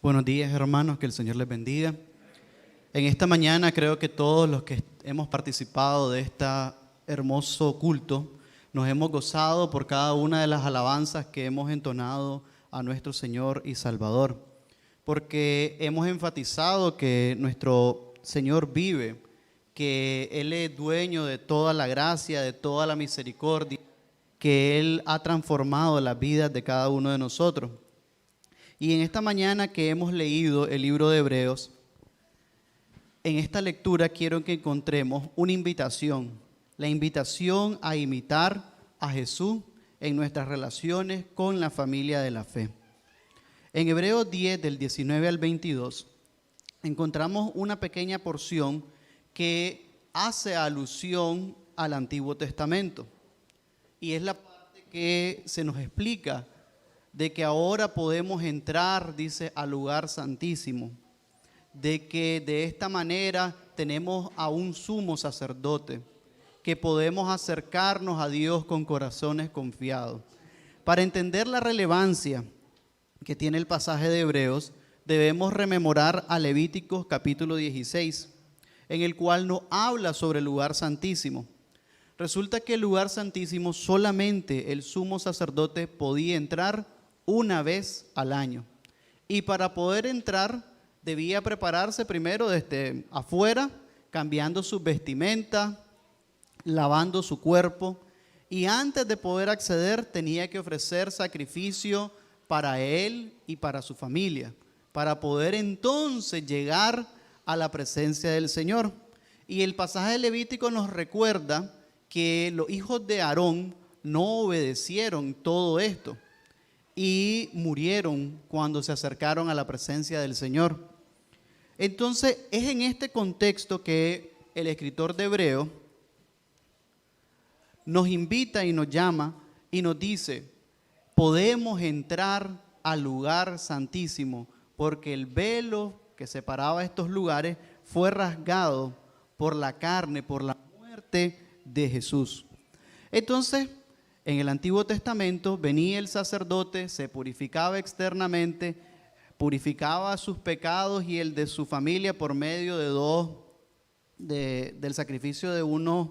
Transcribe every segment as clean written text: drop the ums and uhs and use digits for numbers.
Buenos días, hermanos, que el Señor les bendiga. En esta mañana creo que todos los que hemos participado de este hermoso culto nos hemos gozado por cada una de las alabanzas que hemos entonado a nuestro Señor y Salvador, porque hemos enfatizado que nuestro Señor vive, que Él es dueño de toda la gracia, de toda la misericordia, que Él ha transformado las vidas de cada uno de nosotros. Y en esta mañana que hemos leído el libro de Hebreos, en esta lectura quiero que encontremos una invitación, la invitación a imitar a Jesús en nuestras relaciones con la familia de la fe. En Hebreos 10, del 19 al 22, encontramos una pequeña porción que hace alusión al Antiguo Testamento. Y es la parte que se nos explica de que ahora podemos entrar, dice, al lugar santísimo, de que de esta manera tenemos a un sumo sacerdote, que podemos acercarnos a Dios con corazones confiados. Para entender la relevancia que tiene el pasaje de Hebreos, debemos rememorar a Levíticos capítulo 16, en el cual nos habla sobre el lugar santísimo. Resulta que el lugar santísimo solamente el sumo sacerdote podía entrar una vez al año. Y para poder entrar debía prepararse primero desde afuera, cambiando sus vestimentas, lavando su cuerpo, y antes de poder acceder tenía que ofrecer sacrificio para él y para su familia, para poder entonces llegar a la presencia del Señor. Y el pasaje de Levítico nos recuerda que los hijos de Aarón no obedecieron todo esto y murieron cuando se acercaron a la presencia del Señor. Entonces es en este contexto que el escritor de Hebreos nos invita y nos llama y nos dice: podemos entrar al lugar santísimo porque el velo que separaba estos lugares fue rasgado por la carne, por la muerte de Jesús. Entonces, en el Antiguo Testamento venía el sacerdote, se purificaba externamente, purificaba sus pecados y el de su familia por medio del sacrificio de unos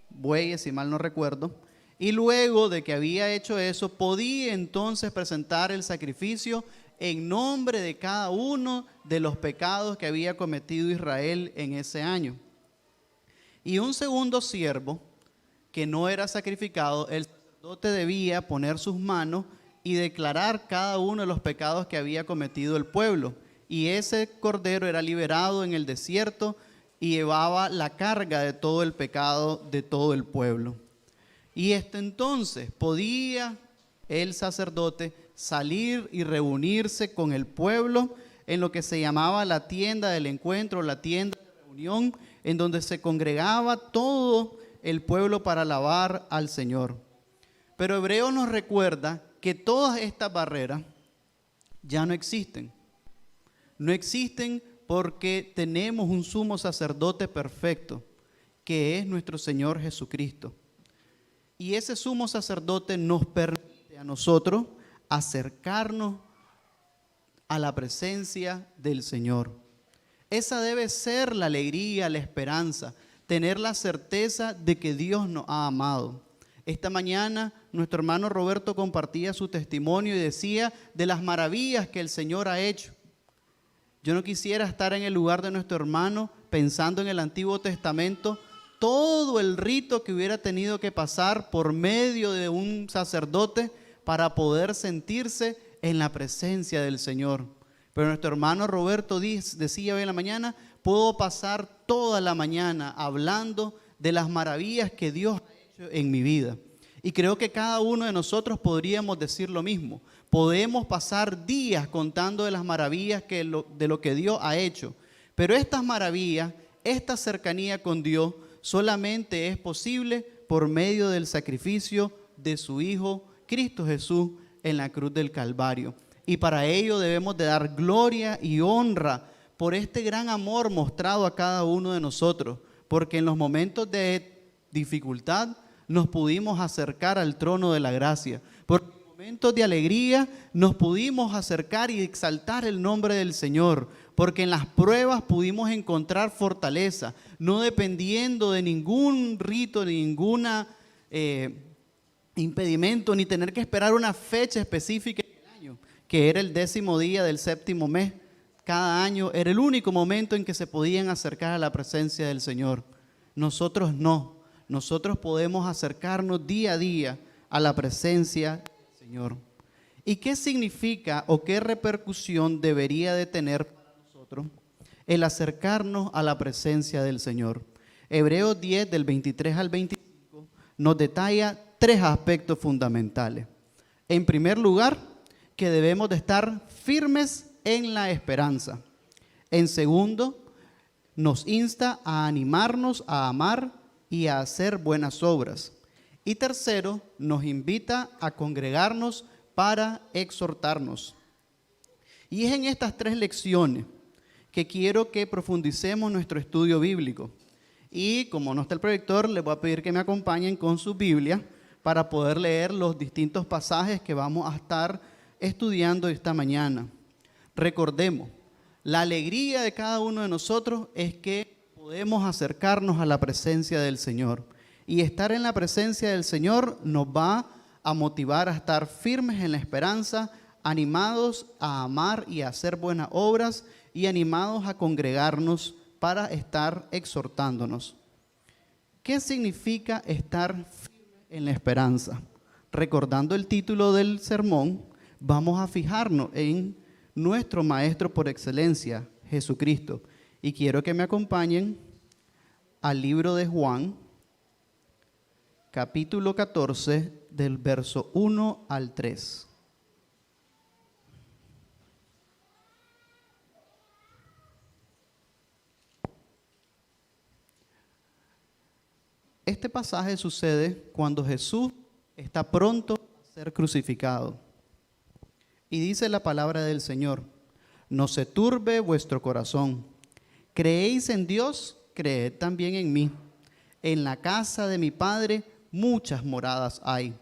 bueyes, si mal no recuerdo. Y luego de que había hecho eso, podía entonces presentar el sacrificio en nombre de cada uno de los pecados que había cometido Israel en ese año. Y un segundo siervo que no era sacrificado, el sacerdote debía poner sus manos y declarar cada uno de los pecados que había cometido el pueblo. Y ese cordero era liberado en el desierto y llevaba la carga de todo el pecado de todo el pueblo. Y entonces podía el sacerdote salir y reunirse con el pueblo en lo que se llamaba la tienda del encuentro, la tienda de reunión, en donde se congregaba todo el pueblo para alabar al Señor. Pero Hebreo nos recuerda que todas estas barreras ya no existen. No existen porque tenemos un sumo sacerdote perfecto, que es nuestro Señor Jesucristo. Y ese sumo sacerdote nos permite a nosotros acercarnos a la presencia del Señor. Esa debe ser la alegría, la esperanza, tener la certeza de que Dios nos ha amado. Esta mañana nuestro hermano Roberto compartía su testimonio y decía de las maravillas que el Señor ha hecho. Yo no quisiera estar en el lugar de nuestro hermano pensando en el Antiguo Testamento, todo el rito que hubiera tenido que pasar por medio de un sacerdote para poder sentirse en la presencia del Señor. Pero nuestro hermano Roberto decía hoy en la mañana: puedo pasar toda la mañana hablando de las maravillas que Dios ha hecho en mi vida. Y creo que cada uno de nosotros podríamos decir lo mismo. Podemos pasar días contando de las maravillas de lo que Dios ha hecho. Pero estas maravillas, esta cercanía con Dios, solamente es posible por medio del sacrificio de su Hijo, Cristo Jesús, en la cruz del Calvario. Y para ello debemos de dar gloria y honra por este gran amor mostrado a cada uno de nosotros, porque en los momentos de dificultad nos pudimos acercar al trono de la gracia, porque en momentos de alegría nos pudimos acercar y exaltar el nombre del Señor, porque en las pruebas pudimos encontrar fortaleza, no dependiendo de ningún rito, de ninguna impedimento, ni tener que esperar una fecha específica en el año, que era el 10º día del 7º mes. Cada año era el único momento en que se podían acercar a la presencia del Señor. Nosotros no, nosotros podemos acercarnos día a día a la presencia del Señor. ¿Y qué significa o qué repercusión debería de tener para nosotros el acercarnos a la presencia del Señor? Hebreos 10, del 23 al 25, nos detalla 3 aspectos fundamentales. En primer lugar, que debemos de estar firmes en la esperanza. En segundo, nos insta a animarnos a amar y a hacer buenas obras. Y tercero, nos invita a congregarnos para exhortarnos. Y es en estas 3 lecciones que quiero que profundicemos nuestro estudio bíblico. Y como no está el proyector, les voy a pedir que me acompañen con su Biblia para poder leer los distintos pasajes que vamos a estar estudiando esta mañana. Recordemos, la alegría de cada uno de nosotros es que podemos acercarnos a la presencia del Señor. Y estar en la presencia del Señor nos va a motivar a estar firmes en la esperanza, animados a amar y a hacer buenas obras y animados a congregarnos para estar exhortándonos. ¿Qué significa estar firme en la esperanza? Recordando el título del sermón, vamos a fijarnos en nuestro Maestro por excelencia, Jesucristo. Y quiero que me acompañen al libro de Juan, capítulo 14, del verso 1 al 3. Este pasaje sucede cuando Jesús está pronto a ser crucificado. Y dice la palabra del Señor: no se turbe vuestro corazón. ¿Creéis en Dios? Creed también en mí. En la casa de mi Padre muchas moradas hay.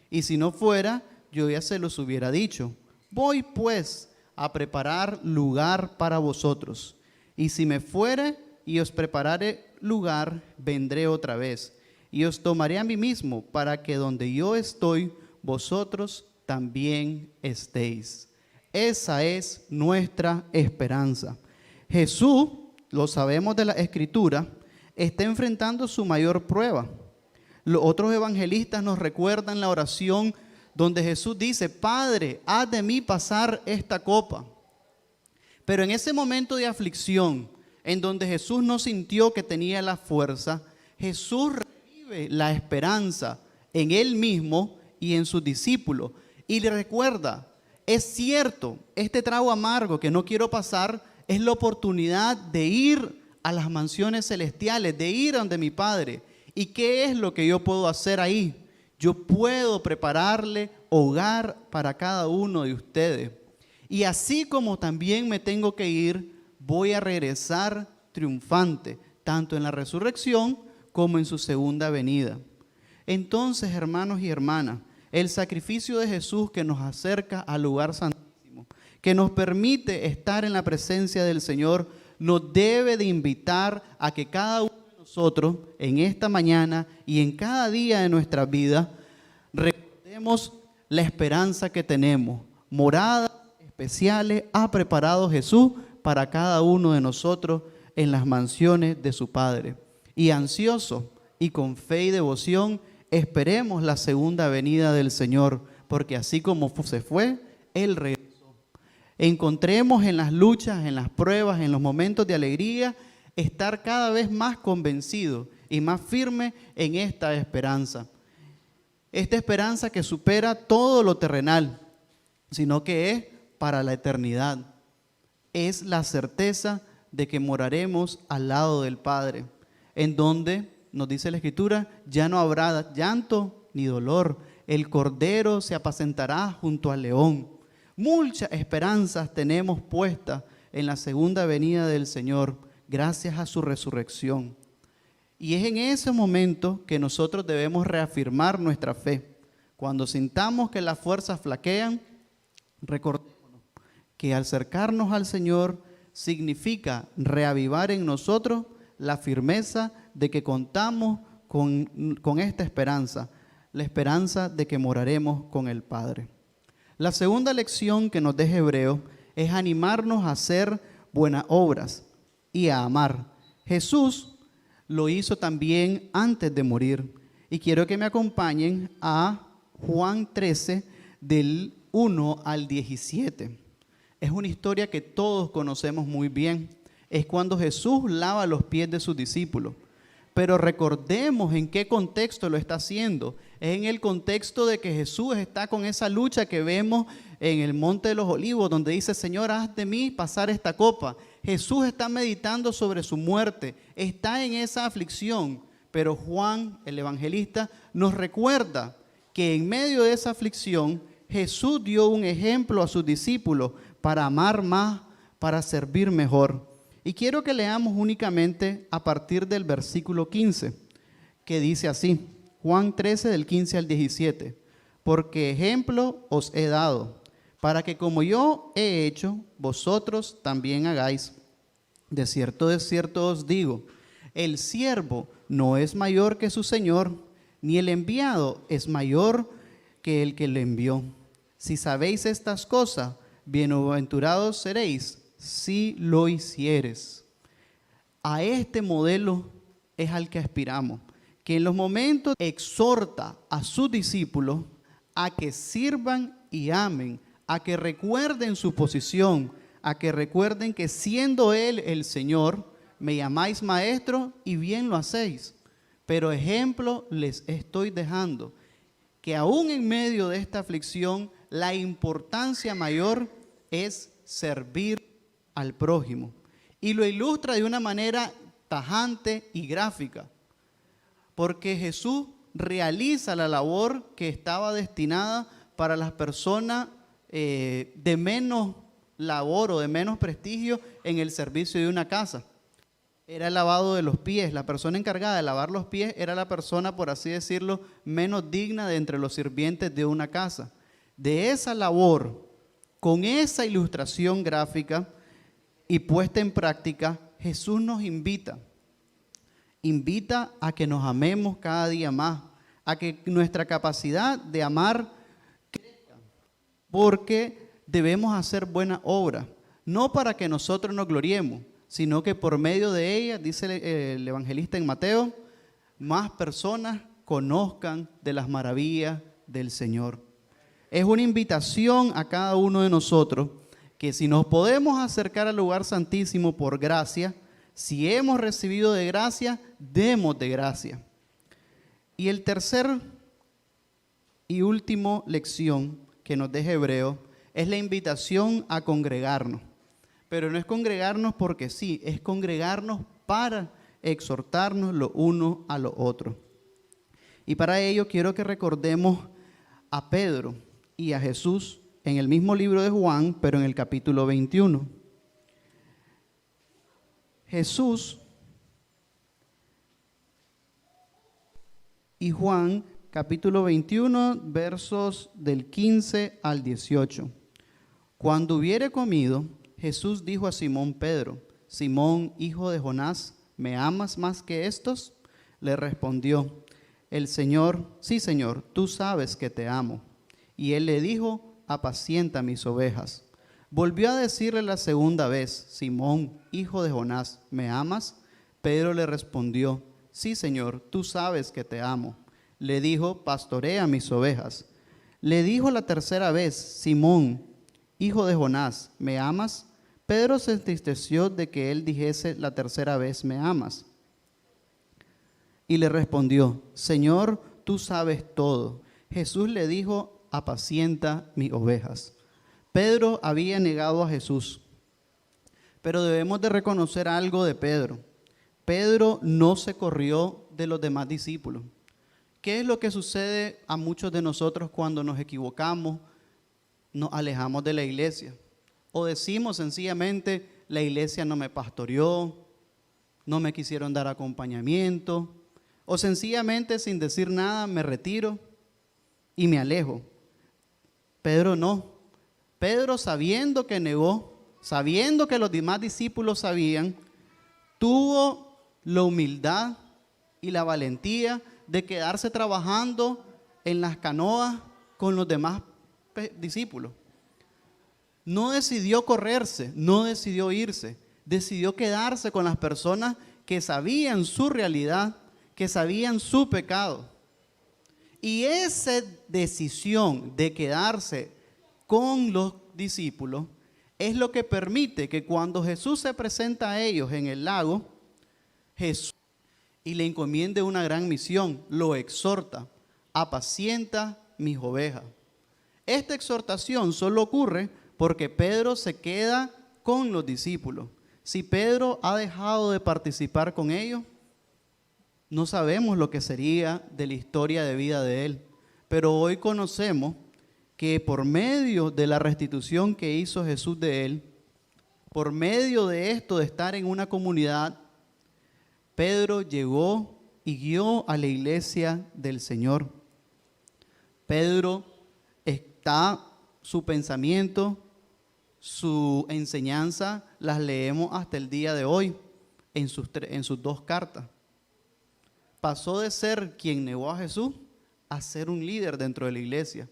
Y si no fuera, yo ya se los hubiera dicho. Voy pues a preparar lugar para vosotros. Y si me fuere y os preparare lugar, vendré otra vez. Y os tomaré a mí mismo, para que donde yo estoy, vosotros también estéis. Esa es nuestra esperanza. Jesús, lo sabemos de la Escritura, está enfrentando su mayor prueba. Los otros evangelistas nos recuerdan la oración donde Jesús dice: Padre, haz de mí pasar esta copa. Pero en ese momento de aflicción, en donde Jesús no sintió que tenía la fuerza, Jesús revive la esperanza en Él mismo y en sus discípulos. Y le recuerda: es cierto, este trago amargo que no quiero pasar es la oportunidad de ir a las mansiones celestiales, de ir a donde mi Padre. ¿Y qué es lo que yo puedo hacer ahí? Yo puedo prepararle hogar para cada uno de ustedes. Y así como también me tengo que ir, voy a regresar triunfante, tanto en la resurrección como en su segunda venida. Entonces, hermanos y hermanas, el sacrificio de Jesús que nos acerca al lugar santísimo, que nos permite estar en la presencia del Señor, nos debe de invitar a que cada uno de nosotros en esta mañana y en cada día de nuestra vida recordemos la esperanza que tenemos. Moradas especiales ha preparado Jesús para cada uno de nosotros en las mansiones de su Padre. Y ansioso y con fe y devoción esperemos la segunda venida del Señor, porque así como se fue, Él regresó. Encontremos en las luchas, en las pruebas, en los momentos de alegría, estar cada vez más convencidos y más firmes en esta esperanza. Esta esperanza que supera todo lo terrenal, sino que es para la eternidad. Es la certeza de que moraremos al lado del Padre, en donde, nos dice la Escritura, ya no habrá llanto ni dolor. El cordero se apacentará junto al león. Muchas esperanzas tenemos puestas en la segunda venida del Señor, gracias a su resurrección. Y es en ese momento que nosotros debemos reafirmar nuestra fe, Cuando sintamos que las fuerzas flaquean, recordemos que acercarnos al Señor significa reavivar en nosotros la firmeza de que contamos con esta esperanza, la esperanza de que moraremos con el Padre. La segunda lección que nos deja Hebreo es animarnos a hacer buenas obras y a amar. Jesús lo hizo también antes de morir. Y quiero que me acompañen a Juan 13, del 1 al 17. Es una historia que todos conocemos muy bien. Es cuando Jesús lava los pies de sus discípulos. Pero recordemos en qué contexto lo está haciendo. Es en el contexto de que Jesús está con esa lucha que vemos en el Monte de los Olivos, donde dice: Señor, haz de mí pasar esta copa. Jesús está meditando sobre su muerte, está en esa aflicción. Pero Juan, el evangelista, nos recuerda que en medio de esa aflicción, Jesús dio un ejemplo a sus discípulos para amar más, para servir mejor. Y quiero que leamos únicamente a partir del versículo 15, que dice así, Juan 13 del 15 al 17, porque ejemplo os he dado, para que como yo he hecho, vosotros también hagáis. De cierto os digo, el siervo no es mayor que su Señor, ni el enviado es mayor que el que le envió. Si sabéis estas cosas, bienaventurados seréis si lo hicieres. A este modelo es al que aspiramos, que en los momentos exhorta a sus discípulos a que sirvan y amen, a que recuerden su posición, a que recuerden que siendo Él el Señor, me llamáis maestro y bien lo hacéis. Pero ejemplo les estoy dejando, que aún en medio de esta aflicción, la importancia mayor es servir al prójimo. Y lo ilustra de una manera tajante y gráfica, porque Jesús realiza la labor que estaba destinada para las personas de menos labor o de menos prestigio en el servicio de una casa. Era el lavado de los pies. La persona encargada de lavar los pies era la persona, por así decirlo, menos digna de entre los sirvientes de una casa. De esa labor, con esa ilustración gráfica y puesta en práctica, Jesús nos invita a que nos amemos cada día más, a que nuestra capacidad de amar crezca, porque debemos hacer buena obra, no para que nosotros nos gloriemos, sino que por medio de ella, dice el evangelista en Mateo, más personas conozcan de las maravillas del Señor. Es una invitación a cada uno de nosotros que si nos podemos acercar al lugar santísimo por gracia, si hemos recibido de gracia, demos de gracia. Y el tercer y último lección que nos deja Hebreo es la invitación a congregarnos. Pero no es congregarnos porque sí, es congregarnos para exhortarnos lo uno a lo otro. Y para ello quiero que recordemos a Pedro y a Jesús en el mismo libro de Juan, pero en el capítulo 21. Jesús y Juan, capítulo 21, versos del 15 al 18. Cuando hubiere comido, Jesús dijo a Simón Pedro: Simón, hijo de Jonás, ¿me amas más que estos? Le respondió el Señor: sí, Señor, tú sabes que te amo. Y él le dijo: apacienta mis ovejas. Volvió a decirle la segunda vez: Simón, hijo de Jonás, ¿me amas? Pedro le respondió: sí, Señor, tú sabes que te amo. Le dijo: pastorea mis ovejas. Le dijo la tercera vez: Simón, hijo de Jonás, ¿me amas? Pedro se entristeció de que él dijese la tercera vez: ¿me amas? Y le respondió: Señor, tú sabes todo. Jesús le dijo: apacienta mis ovejas. Pedro había negado a Jesús, pero debemos de reconocer algo de Pedro. Pedro no se corrió de los demás discípulos. ¿Qué es lo que sucede a muchos de nosotros cuando nos equivocamos, nos alejamos de la iglesia? O decimos sencillamente: la iglesia no me pastoreó, no me quisieron dar acompañamiento, o sencillamente sin decir nada me retiro y me alejo. Pedro no. Pedro, sabiendo que negó, sabiendo que los demás discípulos sabían, tuvo la humildad y la valentía de quedarse trabajando en las canoas con los demás discípulos. No decidió correrse, no decidió irse, decidió quedarse con las personas que sabían su realidad, que sabían su pecado. Y esa decisión de quedarse con los discípulos es lo que permite que cuando Jesús se presenta a ellos en el lago, Jesús y le encomiende una gran misión, lo exhorta: apacienta mis ovejas. Esta exhortación solo ocurre porque Pedro se queda con los discípulos. Si Pedro ha dejado de participar con ellos, no sabemos lo que sería de la historia de vida de él. Pero hoy conocemos que por medio de la restitución que hizo Jesús de él, por medio de esto de estar en una comunidad, Pedro llegó y guió a la iglesia del Señor. Pedro está, su pensamiento, su enseñanza, las leemos hasta el día de hoy en sus dos cartas. Pasó de ser quien negó a Jesús a ser un líder dentro de la iglesia.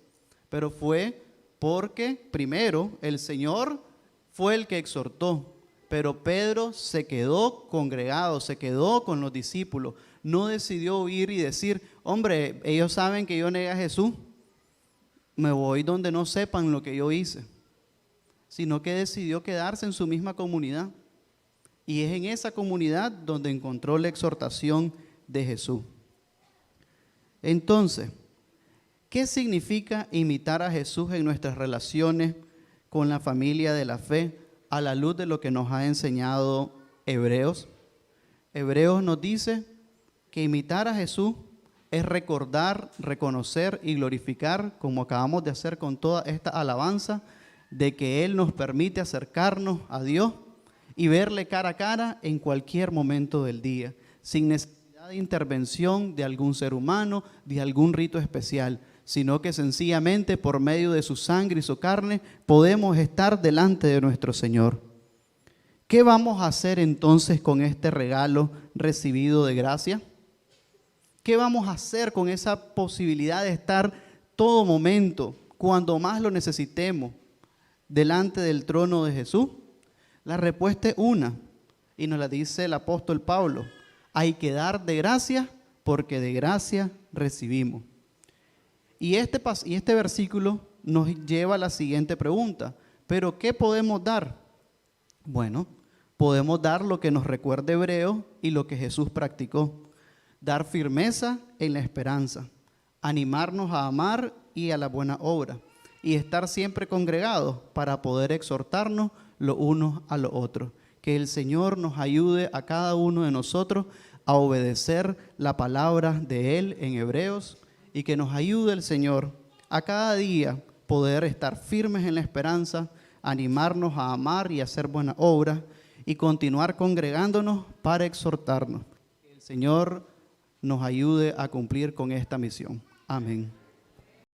Pero fue porque primero el Señor fue el que exhortó, pero Pedro se quedó congregado, se quedó con los discípulos. No decidió huir y decir: hombre, ellos saben que yo negué a Jesús, me voy donde no sepan lo que yo hice. Sino que decidió quedarse en su misma comunidad. Y es en esa comunidad donde encontró la exhortación de Jesús. Entonces, ¿qué significa imitar a Jesús en nuestras relaciones con la familia de la fe a la luz de lo que nos ha enseñado Hebreos? Hebreos nos dice que imitar a Jesús es recordar, reconocer y glorificar, como acabamos de hacer con toda esta alabanza, de que Él nos permite acercarnos a Dios y verle cara a cara en cualquier momento del día, sin necesidad de intervención de algún ser humano, de algún rito especial, sino que sencillamente por medio de su sangre y su carne podemos estar delante de nuestro Señor. ¿Qué vamos a hacer entonces con este regalo recibido de gracia? ¿Qué vamos a hacer con esa posibilidad de estar todo momento, cuando más lo necesitemos, delante del trono de Jesús? La respuesta es una, y nos la dice el apóstol Pablo: hay que dar de gracia porque de gracia recibimos. Y este versículo nos lleva a la siguiente pregunta: ¿pero qué podemos dar? Bueno, podemos dar lo que nos recuerda Hebreos y lo que Jesús practicó: dar firmeza en la esperanza, animarnos a amar y a la buena obra, y estar siempre congregados para poder exhortarnos los unos a los otros. Que el Señor nos ayude a cada uno de nosotros a obedecer la palabra de Él en Hebreos, y que nos ayude el Señor a cada día poder estar firmes en la esperanza, animarnos a amar y a hacer buena obra, y continuar congregándonos para exhortarnos. Que el Señor nos ayude a cumplir con esta misión. Amén.